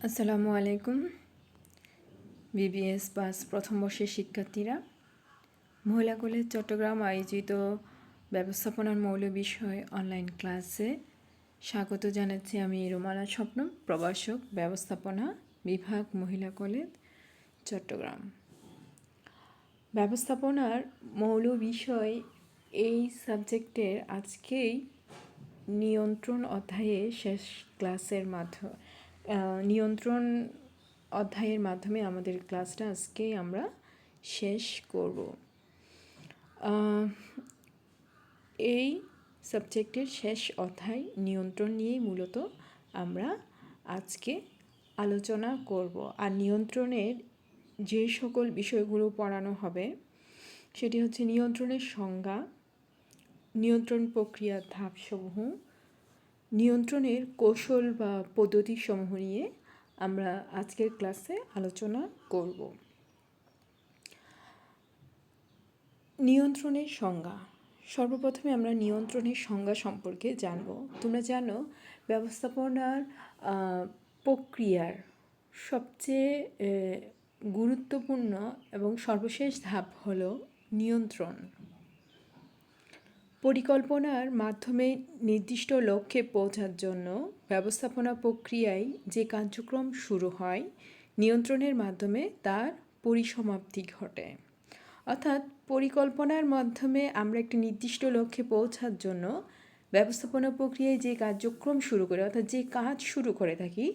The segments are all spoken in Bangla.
আসসালামু আলাইকুম। বিবিএস পাস প্রথম বর্ষের শিক্ষার্থীরা, মহিলা কলেজ চট্টগ্রাম আয়োজিত ব্যবস্থাপনার মৌল বিষয় অনলাইন ক্লাসে স্বাগত জানাচ্ছি। আমি রোমানা স্বপ্ন, প্রভাষক, ব্যবস্থাপনা বিভাগ, মহিলা কলেজ চট্টগ্রাম। ব্যবস্থাপনার মৌল বিষয় এই সাবজেক্টের আজকেই নিয়ন্ত্রণ অধ্যায়ে শেষ ক্লাসের মাধ্যমে নিয়ন্ত্রণ অধ্যায়ের মাধ্যমে আমাদের ক্লাসটা আজকেই আমরা শেষ করব। এই সাবজেক্টের শেষ অধ্যায় নিয়ন্ত্রণ নিয়েই মূলত আমরা আজকে আলোচনা করব। আর নিয়ন্ত্রণের যে সকল বিষয়গুলো পড়ানো হবে সেটি হচ্ছে নিয়ন্ত্রণের সংজ্ঞা, নিয়ন্ত্রণ প্রক্রিয়ার ধাপসমূহ, নিয়ন্ত্রণের কৌশল বা পদ্ধতিসমূহ নিয়ে আমরা আজকের ক্লাসে আলোচনা করব। নিয়ন্ত্রণের সংজ্ঞা। সর্বপ্রথমে আমরা নিয়ন্ত্রণের সংজ্ঞা সম্পর্কে জানব। তোমরা জানো ব্যবস্থাপনার প্রক্রিয়ার সবচেয়ে গুরুত্বপূর্ণ এবং সর্বশেষ ধাপ হলো নিয়ন্ত্রণ। পরিকল্পনার মাধ্যমে নির্দিষ্ট লক্ষ্যে পৌঁছার জন্য ব্যবস্থাপনা প্রক্রিয়ায় যে কার্যক্রম শুরু হয়, নিয়ন্ত্রণের মাধ্যমে তার পরিসমাপ্তি ঘটে। অর্থাৎ পরিকল্পনার মাধ্যমে আমরা একটি নির্দিষ্ট লক্ষ্যে পৌঁছার জন্য ব্যবস্থাপনা প্রক্রিয়ায় যে কার্যক্রম শুরু করে, অর্থাৎ যে কাজ শুরু করে থাকি,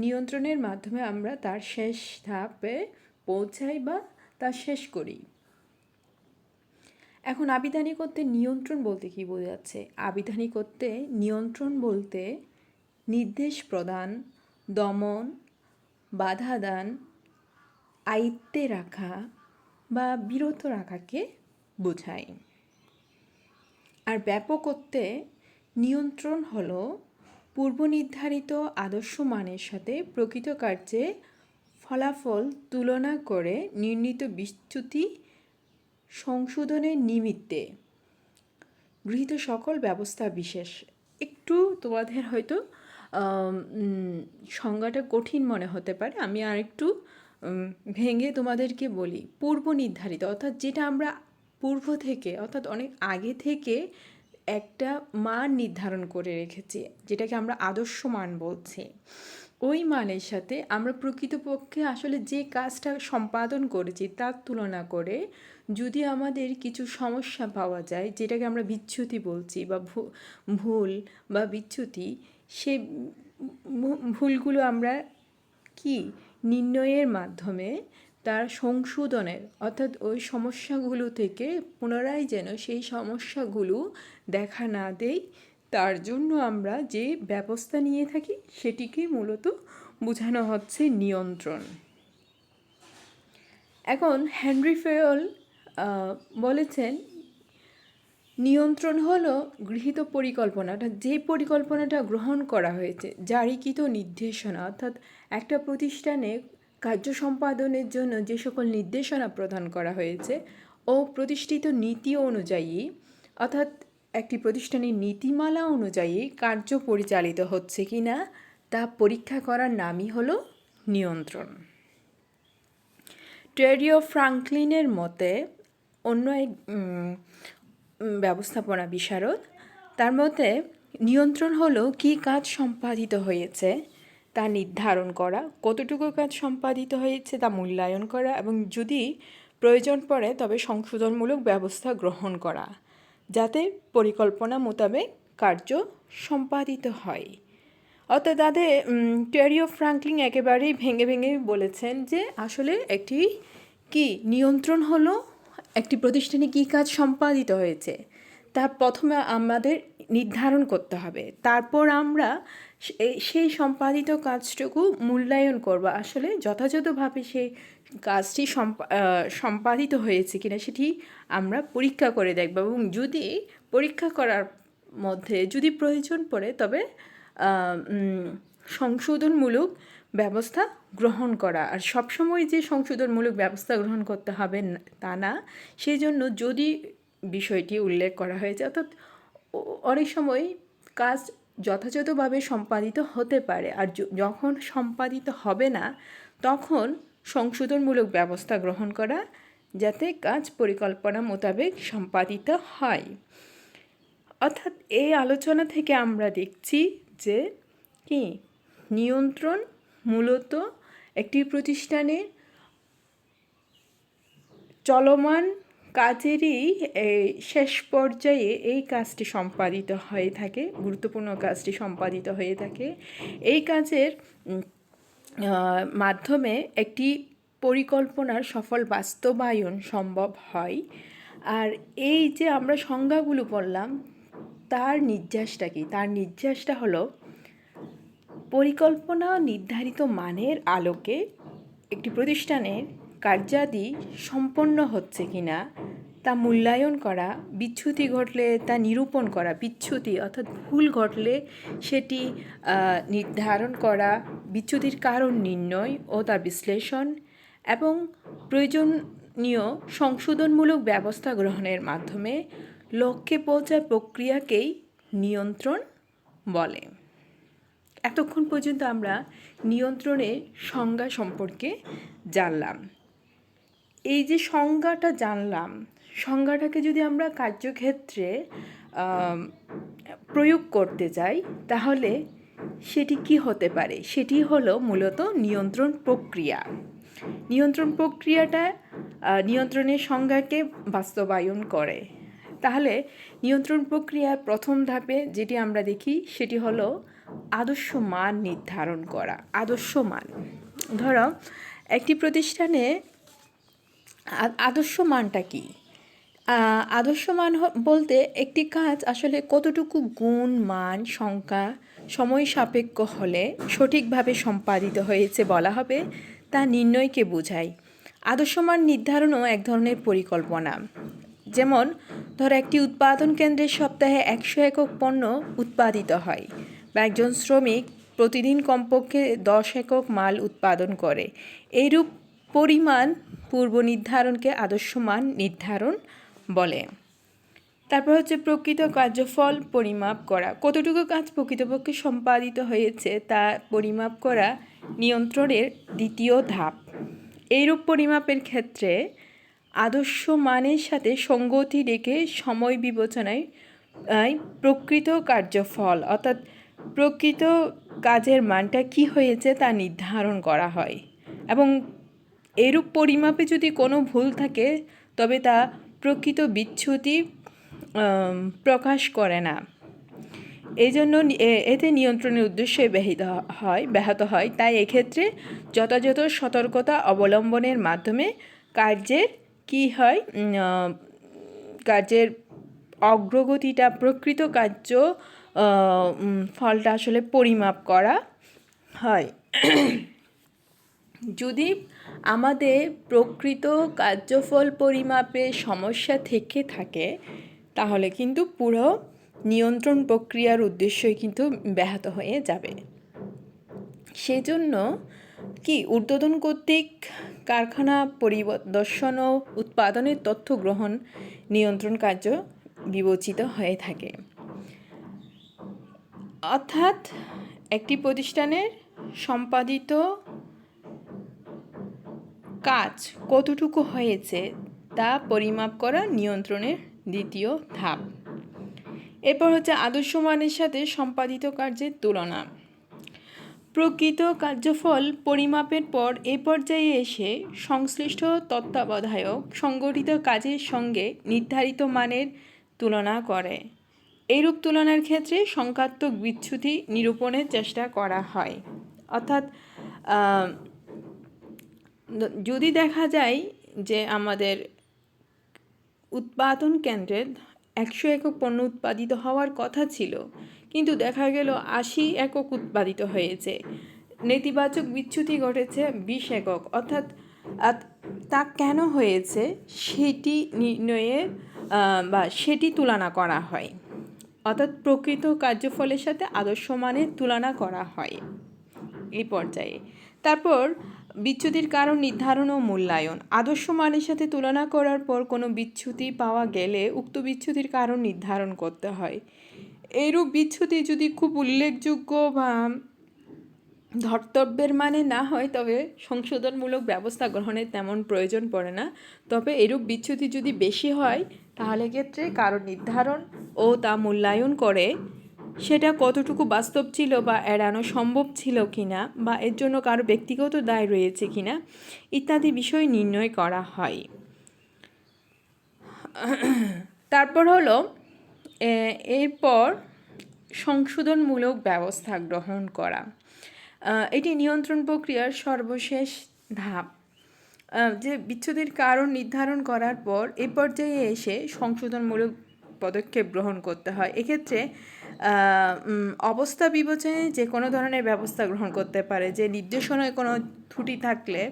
নিয়ন্ত্রণের মাধ্যমে আমরা তার শেষ ধাপে পৌঁছাই বা তা শেষ করি। এখন আবিধানিকত্বে নিয়ন্ত্রণ বলতে কী বোঝাচ্ছে? আবিধানিকত্বে নিয়ন্ত্রণ বলতে নির্দেশ প্রদান, দমন, বাধা দান, আয়ত্তে রাখা বা বিরত রাখাকে বোঝায়। আর ব্যাপকত্বে নিয়ন্ত্রণ হলো পূর্বনির্ধারিত আদর্শ মানের সাথে প্রকৃত কার্যে ফলাফল তুলনা করে নির্ণীত বিচ্যুতি সংশোধনের নিমিত্তে গৃহীত সকল ব্যবস্থা বিশেষ। একটু তোমাদের হয়তো সংজ্ঞাটা কঠিন মনে হতে পারে, আমি আর একটু ভেঙে তোমাদেরকে বলি। পূর্ব নির্ধারিত অর্থাৎ যেটা আমরা পূর্ব থেকে অর্থাৎ অনেক আগে থেকে একটা মান নির্ধারণ করে রেখেছি, যেটাকে আমরা আদর্শ মান বলছি। ওই মানের সাথে আমরা প্রকৃতপক্ষে আসলে যে কাজটা সম্পাদন করেছি তার তুলনা করে যদি আমাদের কিছু সমস্যা পাওয়া যায়, যেটাকে আমরা বিচ্যুতি বলছি বা ভুল বা বিচ্যুতি, সে ভুলগুলো আমরা কি নির্ণয়ের মাধ্যমে তার সংশোধনের, অর্থাৎ ওই সমস্যাগুলো থেকে পুনরায় যেন সেই সমস্যাগুলো দেখা না দেয়, তার জন্য আমরা যে ব্যবস্থা নিয়ে থাকি সেটিকে মূলত বোঝানো হচ্ছে নিয়ন্ত্রণ। এখন হেনরি ফেয়ল বলেছেন নিয়ন্ত্রণ হলো গৃহীত পরিকল্পনাটা, যে পরিকল্পনাটা গ্রহণ করা হয়েছে, জারিকৃত নির্দেশনা, অর্থাৎ একটা প্রতিষ্ঠানে কার্য সম্পাদনের জন্য যে সকল নির্দেশনা প্রদান করা হয়েছে ও প্রতিষ্ঠিত নীতি অনুযায়ী, অর্থাৎ একটি প্রতিষ্ঠানের নীতিমালা অনুযায়ী কার্য পরিচালিত হচ্ছে কি না তা পরীক্ষা করার নামই হলো নিয়ন্ত্রণ। টেরিও ফ্রাঙ্কলিনের মতে, অন্য এক ব্যবস্থাপনা বিশারদ, তার মতে নিয়ন্ত্রণ হলো কী কাজ সম্পাদিত হয়েছে তা নির্ধারণ করা, কতটুকু কাজ সম্পাদিত হয়েছে তা মূল্যায়ন করা এবং যদি প্রয়োজন পড়ে তবে সংশোধনমূলক ব্যবস্থা গ্রহণ করা, যাতে পরিকল্পনা মোতাবেক কার্য সম্পাদিত হয়। অর্থাৎ তাদের টেরিও ফ্রাঙ্কলিন একেবারেই ভেঙে ভেঙে বলেছেন যে আসলে একটি কি নিয়ন্ত্রণ হলো একটি প্রতিষ্ঠানে কী কাজ সম্পাদিত হয়েছে তা প্রথমে আমাদের নির্ধারণ করতে হবে, তারপর আমরা সেই সম্পাদিত কাজটুকু মূল্যায়ন করব, আসলে যথাযথভাবে সেই কাজটি সম্পাদিত হয়েছে কিনা সেটি আমরা পরীক্ষা করে দেখব এবং যদি পরীক্ষা করার মধ্যে যদি প্রয়োজন পড়ে তবে সংশোধনমূলক ব্যবস্থা গ্রহণ করা। আর সবসময় যে সংশোধনমূলক ব্যবস্থা গ্রহণ করতে হবে তা না, সেই জন্য যদি বিষয়টি উল্লেখ করা হয়েছে, অর্থাৎ অনেক সময় কাজ যথাযথভাবে সম্পাদিত হতে পারে, আর যখন সম্পাদিত হবে না তখন সংশোধনমূলক ব্যবস্থা গ্রহণ করা, যাতে কাজ পরিকল্পনা মোতাবেক সম্পাদিত হয়। অর্থাৎ এই আলোচনা থেকে আমরা দেখছি যে কি নিয়ন্ত্রণ মূলত একটি প্রতিষ্ঠানের চলমান কাজেরই শেষ পর্যায়ে এই কাজটি সম্পাদিত হয়ে থাকে, গুরুত্বপূর্ণ কাজটি সম্পাদিত হয়ে থাকে। এই কাজের মাধ্যমে একটি পরিকল্পনার সফল বাস্তবায়ন সম্ভব হয়। আর এই যে আমরা সংজ্ঞাগুলো পড়লাম, তার নির্যাসটা কি? তার নির্যাসটা হলো পরিকল্পনা নির্ধারিত মানের আলোকে একটি প্রতিষ্ঠানের কার্যাদি সম্পন্ন হচ্ছে কিনা তা মূল্যায়ন করা, বিচ্যুতি ঘটলে তা নিরূপণ করা, বিচ্যুতি অর্থাৎ ভুল ঘটলে সেটি নির্ধারণ করা, বিচ্যুতির কারণ নির্ণয় ও তার বিশ্লেষণ এবং প্রয়োজনীয় সংশোধনমূলক ব্যবস্থা গ্রহণের মাধ্যমে লক্ষ্যে পৌঁছার প্রক্রিয়াকেই নিয়ন্ত্রণ বলে। এতক্ষণ পর্যন্ত আমরা নিয়ন্ত্রণের সংজ্ঞা সম্পর্কে জানলাম। এই যে সংজ্ঞাটা জানলাম, সংজ্ঞাটাকে যদি আমরা কার্যক্ষেত্রে প্রয়োগ করতে চাই তাহলে সেটি কি হতে পারে? সেটি হলো মূলত নিয়ন্ত্রণ প্রক্রিয়া। নিয়ন্ত্রণ প্রক্রিয়াটা নিয়ন্ত্রণের সংজ্ঞাকে বাস্তবায়ন করে। তাহলে নিয়ন্ত্রণ প্রক্রিয়ার প্রথম ধাপে যেটি আমরা দেখি সেটি হলো আদর্শ মান নির্ধারণ করা। আদর্শ মান, ধরো একটি প্রতিষ্ঠানে আদর্শ মানটা কি? আদর্শ মান বলতে একটি কাজ আসলে কতটুকু গুণ, মান, সংখ্যা, সময় সাপেক্ষ হলে সঠিকভাবে সম্পাদিত হয়েছে বলা হবে তা নির্ণয়কে বোঝায়। আদর্শ মান নির্ধারণও এক ধরনের পরিকল্পনা। যেমন ধর একটি উৎপাদন কেন্দ্রের সপ্তাহে 100 একক পণ্য উৎপাদিত হয়, বা একজন শ্রমিক প্রতিদিন কমপক্ষে 10 একক মাল উৎপাদন করে। এইরূপ পরিমাণ পূর্ব নির্ধারণকে আদর্শ মান নির্ধারণ বলে। তারপর হচ্ছে প্রকৃত কার্যফল পরিমাপ করা। কতটুকু কাজ প্রকৃতপক্ষে সম্পাদিত হয়েছে তা পরিমাপ করা নিয়ন্ত্রণের দ্বিতীয় ধাপ। এইরূপ পরিমাপের ক্ষেত্রে আদর্শ মানের সাথে সঙ্গতি রেখে সময় বিবেচনায় প্রকৃত কার্যফল অর্থাৎ প্রকৃত কাজের মানটা কি হয়েছে তা নির্ধারণ করা হয়, এবং এরূপ পরিমাপে যদি কোনো ভুল থাকে তবে তা প্রকৃত বিচ্যুতি প্রকাশ করে না। এই জন্য এতে নিয়ন্ত্রণের উদ্দেশ্যে ব্যাহত হয়। তাই এক্ষেত্রে যথাযথ সতর্কতা অবলম্বনের মাধ্যমে কার্যের কি হয়, কার্যের অগ্রগতিটা, প্রকৃত কার্য ফলটা আসলে পরিমাপ করা হয়। যদি আমাদের প্রকৃত কার্যফল পরিমাপে সমস্যা থেকে থাকে তাহলে কিন্তু পুরো নিয়ন্ত্রণ প্রক্রিয়ার উদ্দেশ্যই কিন্তু ব্যাহত হয়ে যাবে। সেজন্য কি ঊর্ধ্বতন কর্তৃক কারখানা পরিদর্শন ও উৎপাদনের তথ্য গ্রহণ নিয়ন্ত্রণ কার্য বিবেচিত হয়ে থাকে। অর্থাৎ একটি প্রতিষ্ঠানের সম্পাদিত কাজ কতটুকু হয়েছে তা পরিমাপ করা নিয়ন্ত্রণের দ্বিতীয় ধাপ। এরপর হচ্ছে আদর্শ মানের সাথে সম্পাদিত কার্যের তুলনা। প্রকৃত কার্যফল পরিমাপের পর এই পর্যায়ে এসে সংশ্লিষ্ট তত্ত্বাবধায়ক সংগঠিত কাজের সঙ্গে নির্ধারিত মানের তুলনা করে। এইরূপ তুলনার ক্ষেত্রে সংখ্যাত্মক বিচ্যুতি নিরূপণের চেষ্টা করা হয়। অর্থাৎ যদি দেখা যায় যে আমাদের উৎপাদন কেন্দ্রের 100 একক পণ্য উৎপাদিত হওয়ার কথা ছিল, কিন্তু দেখা গেল 80 একক উৎপাদিত হয়েছে, নেতিবাচক বিচ্যুতি ঘটেছে 20 একক। অর্থাৎ তা কেন হয়েছে সেটি নির্ণয়ের বা সেটি তুলনা করা হয়। অর্থাৎ প্রকৃত কার্যফলের সাথে আদর্শ মানের তুলনা করা হয় এই পর্যায়ে। তারপর বিচ্যুতির কারণ নির্ধারণ ও মূল্যায়ন। আদর্শ মানের সাথে তুলনা করার পর কোনো বিচ্যুতি পাওয়া গেলে উক্ত বিচ্যুতির কারণ নির্ধারণ করতে হয়। এইরূপ বিচ্যুতি যদি খুব উল্লেখযোগ্য বা ধর্তব্যের মানে না হয় তবে সংশোধনমূলক ব্যবস্থা গ্রহণের তেমন প্রয়োজন পড়ে না। তবে এরূপ বিচ্যুতি যদি বেশি হয় তাহলে ক্ষেত্রে কারণ নির্ধারণ ও তা মূল্যায়ন করে সেটা কতটুকু বাস্তব ছিল বা এড়ানো সম্ভব ছিল কিনা বা এর জন্য কারো ব্যক্তিগত দায় রয়েছে কিনা ইত্যাদি বিষয় নির্ণয় করা হয়। তারপর হলো এরপর সংশোধনমূলক ব্যবস্থা গ্রহণ করা। এটি নিয়ন্ত্রণ প্রক্রিয়ার সর্বশেষ ধাপ। যে বিচ্ছেদের কারণ নির্ধারণ করার পর এ পর্যায়ে এসে সংশোধনমূলক পদক্ষেপ গ্রহণ করতে হয়। এক্ষেত্রে অবস্থা বিবেচনায় যে কোনো ধরনের ব্যবস্থা গ্রহণ করতে পারে। যে নির্দেশনায় কোনো ত্রুটি থাকলে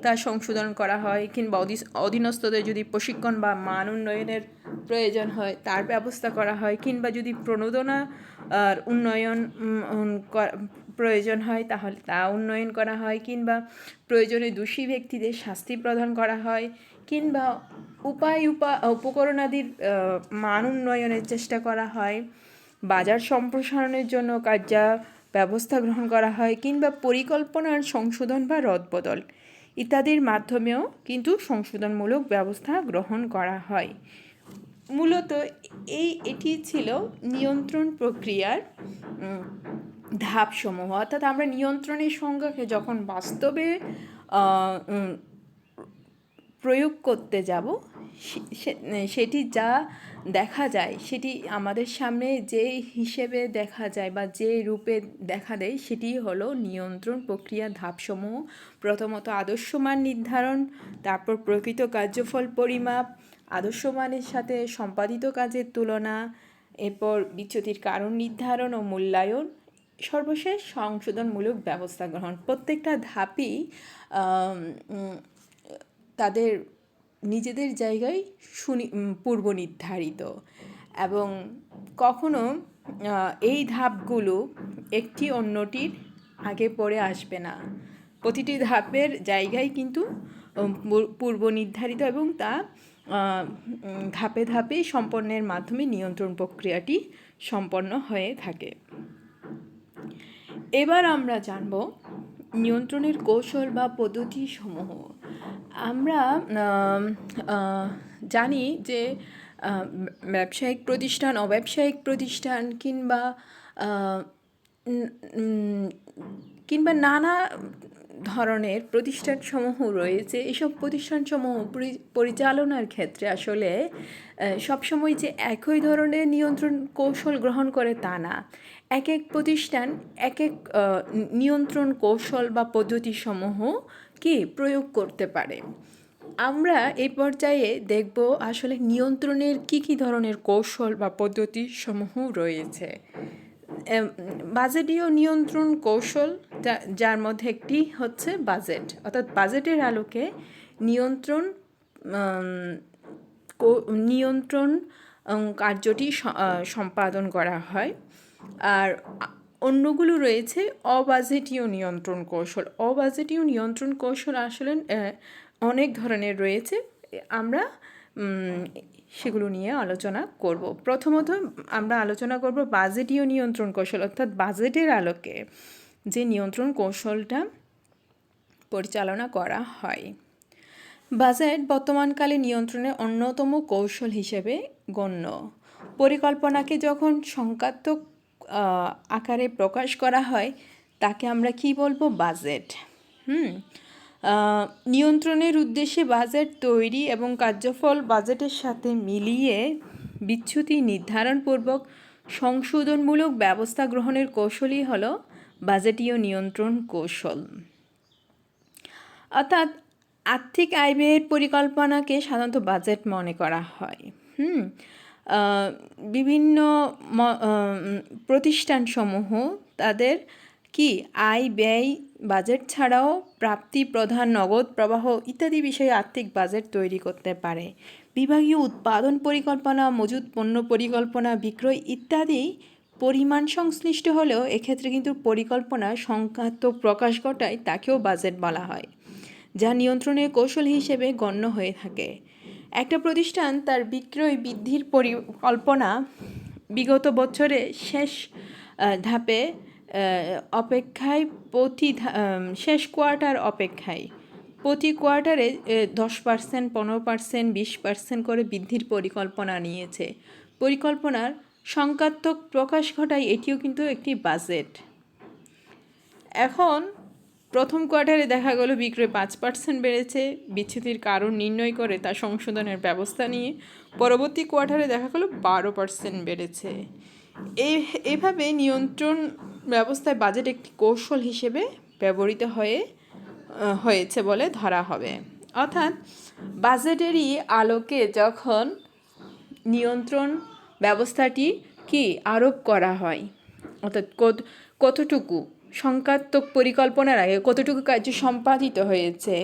তা সংশোধন করা হয়, কিংবা অধীনস্থদের যদি প্রশিক্ষণ বা মান উন্নয়নের প্রয়োজন হয় তার ব্যবস্থা করা হয়, কিংবা যদি প্রণোদনা উন্নয়ন প্রয়োজন হয় তাহলে তা উন্নয়ন করা হয়, কিংবা প্রয়োজনে দোষী ব্যক্তিদের শাস্তি প্রদান করা হয়, কিংবা উপকরণাদির মান উন্নয়নের চেষ্টা করা হয়, বাজার সম্প্রসারণের জন্য ব্যবস্থা গ্রহণ করা হয়, কিংবা পরিকল্পনার সংশোধন বা রদবদল ইত্যাদির মাধ্যমেও কিন্তু সংশোধনমূলক ব্যবস্থা গ্রহণ করা হয়। মূলত এটি ছিল নিয়ন্ত্রণ প্রক্রিয়ার ধাপসমূহ। অর্থাৎ আমরা নিয়ন্ত্রণের সংজ্ঞাকে যখন বাস্তবে প্রয়োগ করতে যাব সেটি যা দেখা যায় সেটি আমাদের সামনে যে হিসেবে দেখা যায় বা যে রূপে দেখা দেয় সেটি হলো নিয়ন্ত্রণ প্রক্রিয়ার ধাপসমূহ। প্রথমত আদর্শ মান নির্ধারণ, তারপর প্রকৃত কার্যফল পরিমাপ, আদর্শ মানের সাথে সম্পাদিত কাজের তুলনা, এরপর বিচ্যুতির কারণ নির্ধারণ ও মূল্যায়ন, সর্বশেষ সংশোধনমূলক ব্যবস্থা গ্রহণ। প্রত্যেকটা ধাপই তাদের নিজেদের জায়গায় পূর্ব নির্ধারিত, এবং কখনো এই ধাপগুলো একটি অন্যটির আগে পরে আসবে না। প্রতিটি ধাপের জায়গায় কিন্তু পূর্ব নির্ধারিত, এবং তা ধাপে ধাপে সম্পন্নের মাধ্যমে নিয়ন্ত্রণ প্রক্রিয়াটি সম্পন্ন হয়ে থাকে। এবার আমরা জানব নিয়ন্ত্রণের কৌশল বা পদ্ধতি সমূহ। আমরা জানি যে ব্যবসায়িক প্রতিষ্ঠান, অব্যবসায়িক প্রতিষ্ঠান কিংবা নানা ধরনের প্রতিষ্ঠানসমূহ রয়েছে। এসব প্রতিষ্ঠানসমূহ পরিচালনার ক্ষেত্রে আসলে সবসময় যে একই ধরনের নিয়ন্ত্রণ কৌশল গ্রহণ করে তা না। এক এক প্রতিষ্ঠান এক এক নিয়ন্ত্রণ কৌশল বা পদ্ধতিসমূহ কি প্রয়োগ করতে পারে। আমরা এই পর্যায়ে দেখব আসলে নিয়ন্ত্রণের কী ধরনের কৌশল বা পদ্ধতিসমূহ রয়েছে। বাজেটীয় নিয়ন্ত্রণ কৌশল, যার মধ্যে একটি হচ্ছে বাজেট, অর্থাৎ বাজেটের আলোকে নিয়ন্ত্রণ কার্যটি সম্পাদন করা হয়। আর অন্যগুলো রয়েছে অবাজেটীয় নিয়ন্ত্রণ কৌশল। অবাজেটীয় নিয়ন্ত্রণ কৌশল আসলে অনেক ধরনের রয়েছে, আমরা সেগুলো নিয়ে আলোচনা করব। প্রথমত আমরা আলোচনা করব বাজেটীয় নিয়ন্ত্রণ কৌশল, অর্থাৎ বাজেটের আলোকে যে নিয়ন্ত্রণ কৌশলটা পরিচালনা করা হয়। বাজেট বর্তমানকালে নিয়ন্ত্রণের অন্যতম কৌশল হিসেবে গণ্য। পরিকল্পনাকে যখন সংখ্যাত্মক আকারে প্রকাশ করা হয় তাকে আমরা কি বলবো? বাজেট। নিয়ন্ত্রণের উদ্দেশ্যে বাজেট তৈরি এবং কার্যফল বাজেটের সাথে মিলিয়ে বিচ্যুতি নির্ধারণপূর্বক সংশোধনমূলক ব্যবস্থা গ্রহণের কৌশলই হলো বাজেটীয় নিয়ন্ত্রণ কৌশল। অর্থাৎ আর্থিক আয় ব্যয়ের পরিকল্পনাকে সাধারণত বাজেট মনে করা হয়। বিভিন্ন প্রতিষ্ঠানসমূহ তাদের কি আয় ব্যয় বাজেট ছাড়াও প্রাপ্তি প্রধান নগদ প্রবাহ ইত্যাদি বিষয়ে আর্থিক বাজেট তৈরি করতে পারে। বিভাগীয় উৎপাদন পরিকল্পনা, মজুত পণ্য পরিকল্পনা, বিক্রয় ইত্যাদি পরিমাণ সংশ্লিষ্ট হলেও এক্ষেত্রে কিন্তু পরিকল্পনা সংখ্যাত্মক প্রকাশ ঘটায়, তাকেও বাজেট বলা হয়, যা নিয়ন্ত্রণের কৌশল হিসেবে গণ্য হয়ে থাকে। একটা প্রতিষ্ঠান তার বিক্রয় বৃদ্ধির পরিকল্পনা বিগত বছরে শেষ ধাপে অপেক্ষায় শেষ কোয়ার্টার অপেক্ষায় প্রতি কোয়ার্টারে 10%, 15%, 20% করে বৃদ্ধির পরিকল্পনা নিয়েছে। পরিকল্পনার সংখ্যাত্মক প্রকাশ ঘটায় এটিও কিন্তু একটি বাজেট। এখন প্রথম কোয়ার্টারে দেখা গেল বিক্রয় 5% বেড়েছে, বিচ্যুতির কারণ নির্ণয় করে তা সংশোধনের ব্যবস্থা নিয়ে পরবর্তী কোয়ার্টারে দেখা গেল 12% বেড়েছে। এইভাবে নিয়ন্ত্রণ ব্যবস্থায় বাজেট একটি কৌশল হিসেবে ব্যবহৃত হয়েছে বলে ধরা হবে। অর্থাৎ বাজেটেরই আলোকে যখন নিয়ন্ত্রণ ব্যবস্থাটি আরোপ করা হয়, অর্থাৎ কতটুকু সংখ্যাত্মক পরিকল্পনার আগে কতটুকু কার্য সম্পাদিত হয়েছে,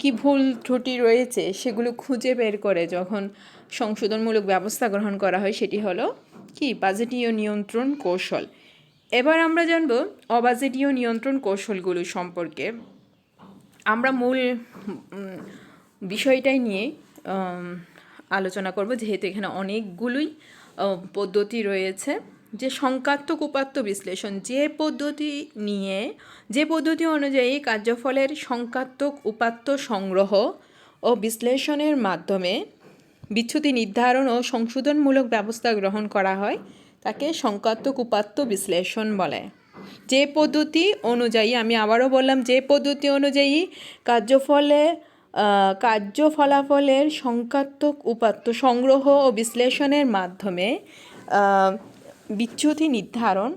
কি ভুল ত্রুটি রয়েছে, সেগুলো খুঁজে বের করে যখন সংশোধনমূলক ব্যবস্থা গ্রহণ করা হয়, সেটি হলো বাজেটীয় নিয়ন্ত্রণ কৌশল। এবার আমরা জানব অবাজেটীয় নিয়ন্ত্রণ কৌশলগুলো সম্পর্কে। আমরা মূল বিষয়টাই নিয়ে আলোচনা করব, যেহেতু এখানে অনেকগুলোই পদ্ধতি রয়েছে। যে সংখ্যাত্মক উপাত্ত বিশ্লেষণ, যে পদ্ধতি অনুযায়ী কার্যফলের সংখ্যাত্মক উপাত্ত সংগ্রহ ও বিশ্লেষণের মাধ্যমে বিচ্যুতি নির্ধারণ ও সংশোধনমূলক ব্যবস্থা গ্রহণ করা হয়, তাকে সংখ্যাত্মক উপাত্ত বিশ্লেষণ বলে। যে পদ্ধতি অনুযায়ী, আমি আবারও বললাম, যে পদ্ধতি অনুযায়ী কার্যফলাফলের সংখ্যাত্মক উপাত্ত সংগ্রহ ও বিশ্লেষণের মাধ্যমে বিচ্যুতি নির্ধারণ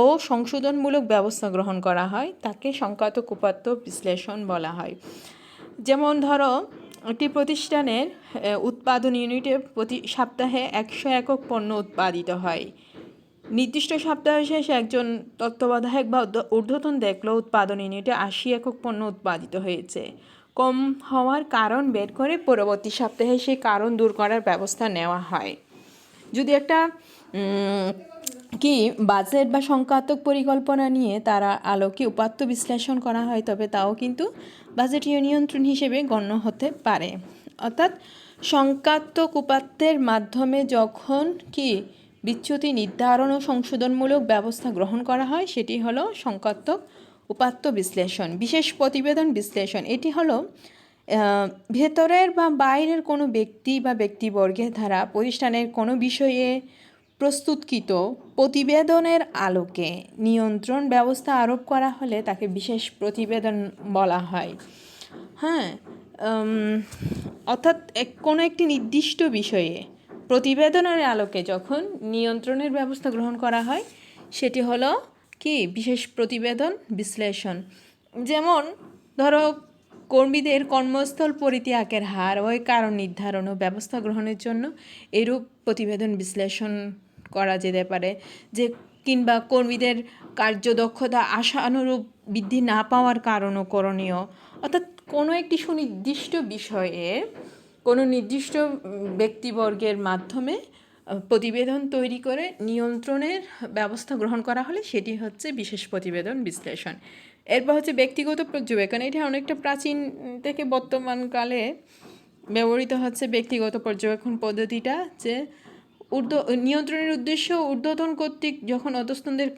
ও সংশোধনমূলক ব্যবস্থা গ্রহণ করা হয়, তাকে সংখ্যাত্মক উপাত্ত বিশ্লেষণ বলা হয়। যেমন ধরো, একটি প্রতিষ্ঠানের উৎপাদন ইউনিটে প্রতি সপ্তাহে 100 একক পণ্য উৎপাদিত হয়। নির্দিষ্ট সপ্তাহ শেষে একজন তত্ত্বাবধায়ক বা ঊর্ধ্বতন দেখলো উৎপাদন ইউনিটে 80 একক পণ্য উৎপাদিত হয়েছে। কম হওয়ার কারণ বের করে পরবর্তী সপ্তাহে সেই কারণ দূর করার ব্যবস্থা নেওয়া হয়। যদি একটা বাজেট বা সংখ্যাত্মক পরিকল্পনা নিয়ে তারা আলোকে উপাত্ত বিশ্লেষণ করা হয়, তবে তাও কিন্তু বাজেটীয় নিয়ন্ত্রণ হিসেবে গণ্য হতে পারে। অর্থাৎ সংখ্যাত্মক উপাত্তের মাধ্যমে যখন বিচ্যুতি নির্ধারণ ও সংশোধনমূলক ব্যবস্থা গ্রহণ করা হয়, সেটি হলো সংখ্যাত্মক উপাত্ত বিশ্লেষণ। বিশেষ প্রতিবেদন বিশ্লেষণ, এটি হলো ভেতরের বা বাইরের কোনো ব্যক্তি বা ব্যক্তিবর্গের দ্বারা প্রতিষ্ঠানের কোনো বিষয়ে প্রস্তুতকৃত প্রতিবেদনের আলোকে নিয়ন্ত্রণ ব্যবস্থা আরোপ করা হলে তাকে বিশেষ প্রতিবেদন বলা হয়। অর্থাৎ কোনো একটি নির্দিষ্ট বিষয়ে প্রতিবেদনের আলোকে যখন নিয়ন্ত্রণের ব্যবস্থা গ্রহণ করা হয়, সেটি হলো বিশেষ প্রতিবেদন বিশ্লেষণ। যেমন ধরো, কর্মীদের কর্মস্থল পরিত্যাগের হার ওই কারণ নির্ধারণ ও ব্যবস্থা গ্রহণের জন্য এরূপ প্রতিবেদন বিশ্লেষণ করা যেতে পারে। কিংবা কর্মীদের কার্যদক্ষতা আশানুরূপ বৃদ্ধি না পাওয়ার কারণও করণীয়। অর্থাৎ কোনো একটি সুনির্দিষ্ট বিষয়ে কোনো নির্দিষ্ট ব্যক্তিবর্গের মাধ্যমে প্রতিবেদন তৈরি করে নিয়ন্ত্রণের ব্যবস্থা গ্রহণ করা হলে সেটি হচ্ছে বিশেষ প্রতিবেদন বিশ্লেষণ। এরপর হচ্ছে ব্যক্তিগত পর্যবেক্ষণ। এটা অনেকটা প্রাচীন থেকে বর্তমানকালে ব্যবহৃত হচ্ছে ব্যক্তিগত পর্যবেক্ষণ পদ্ধতিটা, যে নিয়ন্ত্রণের উদ্দেশ্য ঊর্ধ্বতন কর্তৃক যখন অধস্তনদের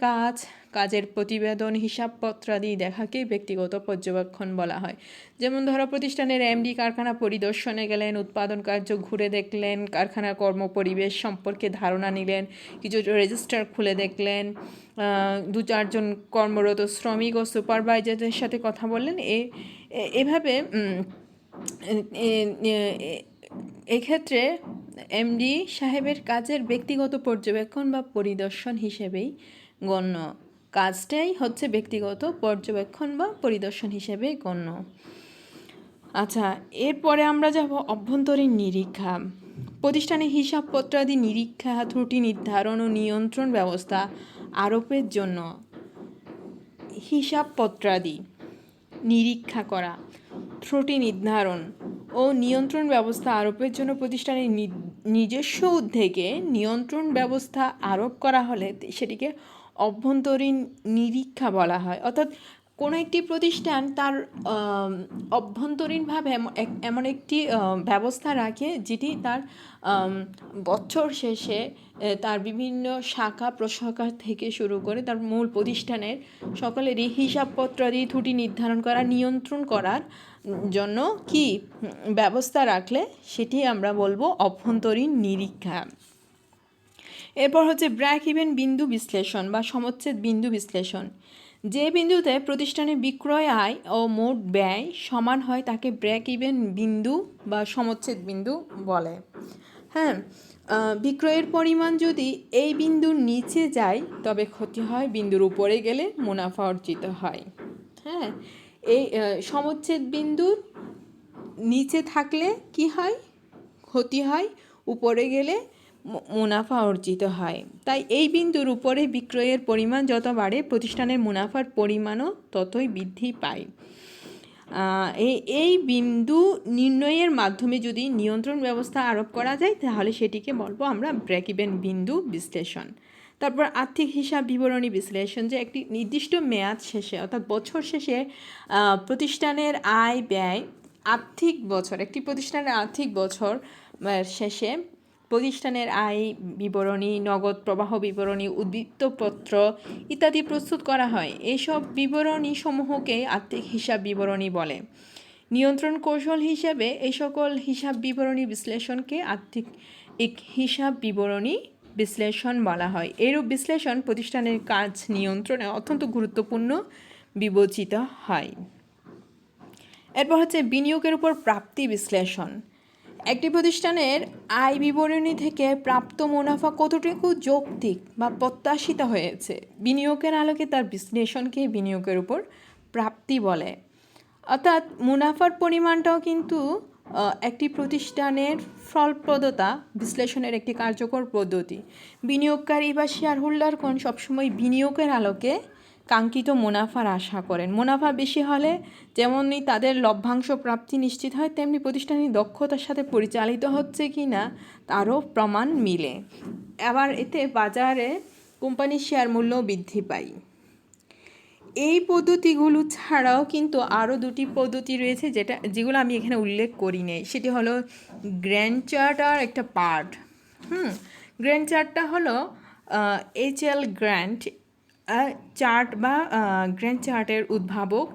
কাজের প্রতিবেদন, হিসাবপত্রাদি দেখাকে ব্যক্তিগত পর্যবেক্ষণ বলা হয়। যেমন ধরো, প্রতিষ্ঠানের এমডি কারখানা পরিদর্শনে গেলেন, উৎপাদন কার্য ঘুরে দেখলেন, কারখানার কর্মপরিবেশ সম্পর্কে ধারণা নিলেন, কিছু রেজিস্টার খুলে দেখলেন, 2-4 জন কর্মরত শ্রমিক ও সুপারভাইজারদের সাথে কথা বললেন। এভাবে এক্ষেত্রে এমডি সাহেবের কাজের ব্যক্তিগত পর্যবেক্ষণ বা পরিদর্শন হিসেবেই গণ্য। কাজটাই হচ্ছে ব্যক্তিগত পর্যবেক্ষণ বা পরিদর্শন হিসেবে গণ্য। আচ্ছা, এরপরে আমরা যাব অভ্যন্তরীণ নিরীক্ষা। প্রতিষ্ঠানে হিসাবপত্রাদি নিরীক্ষা, ত্রুটি নির্ধারণ ও নিয়ন্ত্রণ ব্যবস্থা আরোপের জন্য হিসাবপত্রাদি নিরীক্ষা করা, ত্রুটি নির্ধারণ ও নিয়ন্ত্রণ ব্যবস্থা আরোপের জন্য প্রতিষ্ঠানের নিজস্ব উদ্যোগে নিয়ন্ত্রণ ব্যবস্থা আরোপ করা হলে সেটিকে অভ্যন্তরীণ নিরীক্ষা বলা হয়। অর্থাৎ কোনো একটি প্রতিষ্ঠান তার অভ্যন্তরীণভাবে এমন একটি ব্যবস্থা রাখে যেটি তার বছর শেষে তার বিভিন্ন শাখা প্রশাখা থেকে শুরু করে তার মূল প্রতিষ্ঠানের সকলেরই হিসাবপত্রাদি ত্রুটি নির্ধারণ করা, নিয়ন্ত্রণ করার জন্য কি ব্যবস্থা রাখলে সেটি আমরা বলবো অভ্যন্তরীণ নিরীক্ষা। এরপর হচ্ছে ব্রেক ইভেন বিন্দু বিশ্লেষণ বা সমচ্ছেদ বিন্দু বিশ্লেষণ। যে বিন্দুতে প্রতিষ্ঠানের বিক্রয় আয় ও মোট ব্যয় সমান হয় তাকে ব্রেক ইভেন বিন্দু বা সমচ্ছেদ বিন্দু বলে। হ্যাঁ, বিক্রয়ের পরিমাণ যদি এই বিন্দুর নিচে যায় তবে ক্ষতি হয়, বিন্দুর উপরে গেলে মুনাফা অর্জিত হয়। হ্যাঁ, এই সমচ্ছেদ বিন্দুর নিচে থাকলে কি হয়? ক্ষতি হয়, উপরে গেলে মুনাফা অর্জিত হয়। তাই এই বিন্দুর উপরে বিক্রয়ের পরিমাণ যত বাড়ে প্রতিষ্ঠানের মুনাফার পরিমাণও ততই বৃদ্ধি পায়। এই বিন্দু নির্ণয়ের মাধ্যমে যদি নিয়ন্ত্রণ ব্যবস্থা আরোপ করা যায় তাহলে সেটিকে বলবো আমরা ব্রেক ইভেন বিন্দু বিশ্লেষণ। তারপর আর্থিক হিসাব বিবরণী বিশ্লেষণ, যে একটি নির্দিষ্ট মেয়াদ শেষে অর্থাৎ বছর শেষে প্রতিষ্ঠানের আয় ব্যয় আর্থিক বছর, একটি প্রতিষ্ঠানের আর্থিক বছর শেষে প্রতিষ্ঠানের আয় বিবরণী, নগদ প্রবাহ বিবরণী, উদ্বৃত্তপত্র ইত্যাদি প্রস্তুত করা হয়। এইসব বিবরণী সমূহকে আর্থিক হিসাব বিবরণী বলে। নিয়ন্ত্রণ কৌশল হিসেবে এই সকল হিসাব বিবরণী বিশ্লেষণকে আর্থিক হিসাব বিবরণী বিশ্লেষণ বলা হয়। এরূপ বিশ্লেষণ প্রতিষ্ঠানের কাজ নিয়ন্ত্রণে অত্যন্ত গুরুত্বপূর্ণ বিবেচিত হয়। এরপর হচ্ছে বিনিয়োগের উপর প্রাপ্তি বিশ্লেষণ। একটি প্রতিষ্ঠানের আয় বিবরণী থেকে প্রাপ্ত মুনাফা কতটুকু যৌক্তিক বা প্রত্যাশিত হয়েছে, বিনিয়োগের আলোকে তার বিশ্লেষণকে বিনিয়োগের উপর প্রাপ্তি বলে। অর্থাৎ মুনাফার পরিমাণটাও কিন্তু একটি প্রতিষ্ঠানের ফলপ্রদতা বিশ্লেষণের একটি কার্যকর পদ্ধতি। বিনিয়োগকারী বা শেয়ার হোল্ডারগণ সবসময় বিনিয়োগের আলোকে কাঙ্ক্ষিত মুনাফার আশা করেন। মুনাফা বেশি হলে যেমনই তাদের লভ্যাংশ প্রাপ্তি নিশ্চিত হয়, তেমনি প্রতিষ্ঠানটি দক্ষতার সাথে পরিচালিত হচ্ছে কি না তারও প্রমাণ মিলে। আবার এতে বাজারে কোম্পানির শেয়ার মূল্য বৃদ্ধি পায়। এই পদ্ধতিগুলো ছাড়াও কিন্তু আরও দুটি পদ্ধতি রয়েছে যেগুলো আমি এখানে উল্লেখ করি নাই। সেটি হলো গ্র্যান্ড চার্ট আর একটা পার্ট। গ্র্যান্ড চার্টটা হলো HL গ্র্যান্ট চার্ট বা গ্র্যান্ড চার্টের উদ্ভাবক।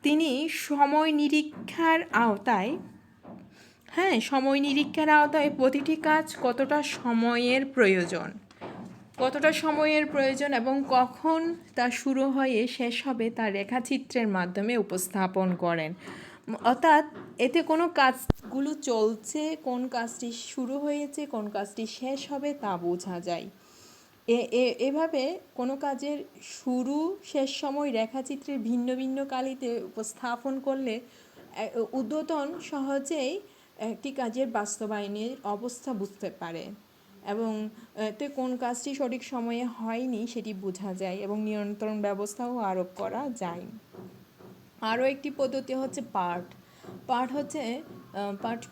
তিনি সময় নিরীক্ষার আওতায় প্রতিটি কাজ কতটা সময়ের প্রয়োজন এবং কখন তা শুরু হয়ে শেষ হবে তা রেখাচিত্রের মাধ্যমে উপস্থাপন করেন। অর্থাৎ এতে কোনো কাজগুলো চলছে, কোন কাজটি শুরু হয়েছে, কোন কাজটি শেষ হবে তা বোঝা যায়। এভাবে কোনো কাজের শুরু শেষ সময় রেখাচিত্রের ভিন্ন ভিন্ন কালিতে উপস্থাপন করলে ঊর্ধ্বতন সহজেই একটি কাজের বাস্তবায়নের অবস্থা বুঝতে পারে এবং এতে কোন কাজটি সঠিক সময়ে হয়নি সেটি বোঝা যায় এবং নিয়ন্ত্রণ ব্যবস্থাও আরোপ করা যায়। আরও একটি পদ্ধতি হচ্ছে পার্ট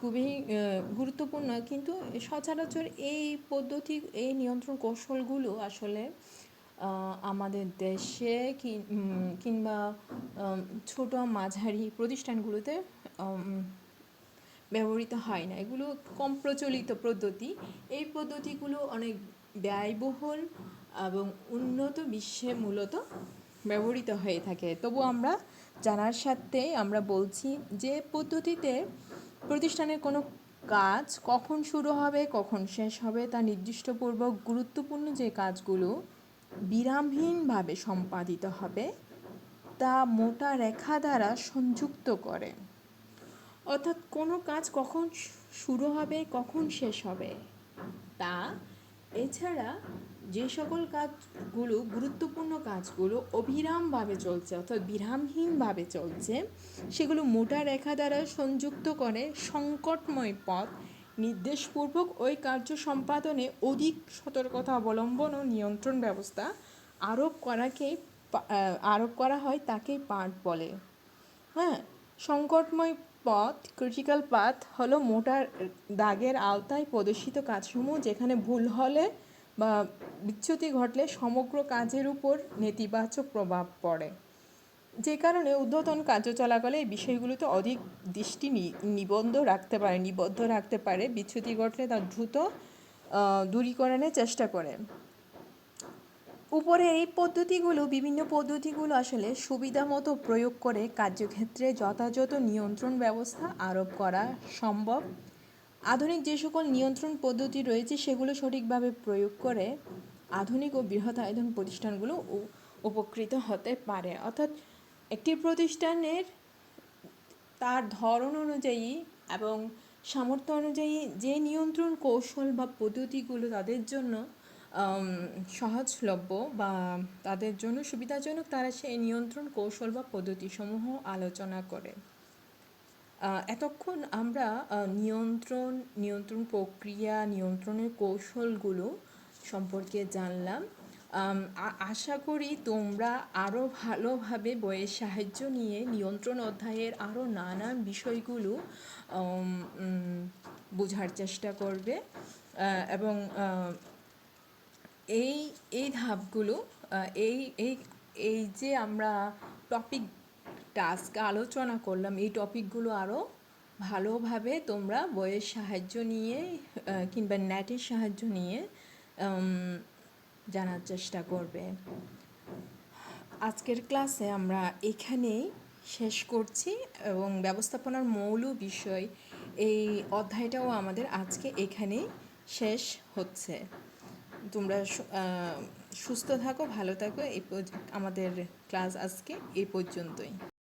খুবই গুরুত্বপূর্ণ, কিন্তু সচরাচর এই নিয়ন্ত্রণ কৌশলগুলো আসলে আমাদের দেশে কিংবা ছোট মাঝারি প্রতিষ্ঠানগুলোতে ব্যবহৃত হয় না। এগুলো কম প্রচলিত পদ্ধতি। এই পদ্ধতিগুলো অনেক ব্যয়বহুল এবং উন্নত বিশ্বে মূলত ব্যবহৃত হয়ে থাকে। তবু আমরা জানার সাথে আমরা বলছি যে পদ্ধতিতে প্রতিষ্ঠানের কোনো কাজ কখন শুরু হবে কখন শেষ হবে তা নির্দিষ্টপূর্বক গুরুত্বপূর্ণ যে কাজগুলো বিরামহীনভাবে সম্পাদিত হবে তা মোটা রেখা দ্বারা সংযুক্ত করে। অর্থাৎ কোনো কাজ কখন শুরু হবে কখন শেষ হবে তা, এছাড়া যে সকল কাজগুলো গুরুত্বপূর্ণ কাজগুলো অবিরামভাবে চলছে অর্থাৎ বিরামহীনভাবে চলছে সেগুলো মোটা রেখা দ্বারা সংযুক্ত করে সংকটময় পথ নির্দেশপূর্বক ওই কার্য সম্পাদনে অধিক সতর্কতা অবলম্বন ও নিয়ন্ত্রণ ব্যবস্থা আরোপ করা হয় তাকেই পার্ট বলে। সংকটময় পথ ক্রিটিক্যাল পাথ হলো মোটা দাগের আওতায় প্রদর্শিত কাজসমূহ যেখানে ভুল হলে বা বিচ্যুতি ঘটলে সমগ্র কাজের উপর নেতিবাচক প্রভাব পড়ে। যে কারণে ঊর্ধ্বতন কার্য চলাকালে এই বিষয়গুলোতে অধিক দৃষ্টি নিবদ্ধ রাখতে পারে, বিচ্যুতি ঘটলে তা দ্রুত দূরীকরণের চেষ্টা করে। উপরে এই বিভিন্ন পদ্ধতিগুলো আসলে সুবিধা মতো প্রয়োগ করে কার্যক্ষেত্রে যথাযথ নিয়ন্ত্রণ ব্যবস্থা আরোপ করা সম্ভব। আধুনিক যে সকল নিয়ন্ত্রণ পদ্ধতি রয়েছে সেগুলো সঠিকভাবে প্রয়োগ করে আধুনিক ও বৃহদায়তন প্রতিষ্ঠানগুলো উপকৃত হতে পারে। অর্থাৎ একটি প্রতিষ্ঠানের তার ধরন অনুযায়ী এবং সামর্থ্য অনুযায়ী যে নিয়ন্ত্রণ কৌশল বা পদ্ধতিগুলো তাদের জন্য সহজলভ্য বা তাদের জন্য সুবিধাজনক, তারা সেই নিয়ন্ত্রণ কৌশল বা পদ্ধতিসমূহ আলোচনা করে। এতক্ষণ আমরা নিয়ন্ত্রণ প্রক্রিয়া, নিয়ন্ত্রণের কৌশলগুলো সম্পর্কে জানলাম। আশা করি তোমরা আরও ভালোভাবে বইয়ের সাহায্য নিয়ে নিয়ন্ত্রণ অধ্যায়ের আরও নানান বিষয়গুলো বোঝার চেষ্টা করবে এবং এই ধাপগুলো এই যে আমরা টাস্ক আলোচনা করলাম, এই টপিকগুলো আরও ভালোভাবে তোমরা বইয়ের সাহায্য নিয়ে কিংবা নেটের সাহায্য নিয়ে জানার চেষ্টা করবে। আজকের ক্লাসে আমরা এখানেই শেষ করছি এবং ব্যবস্থাপনার মৌল বিষয় এই অধ্যায়টাও আমাদের আজকে এখানেই শেষ হচ্ছে। তোমরা সুস্থ থাকো, ভালো থাকো। আমাদের ক্লাস আজকে এই পর্যন্তই।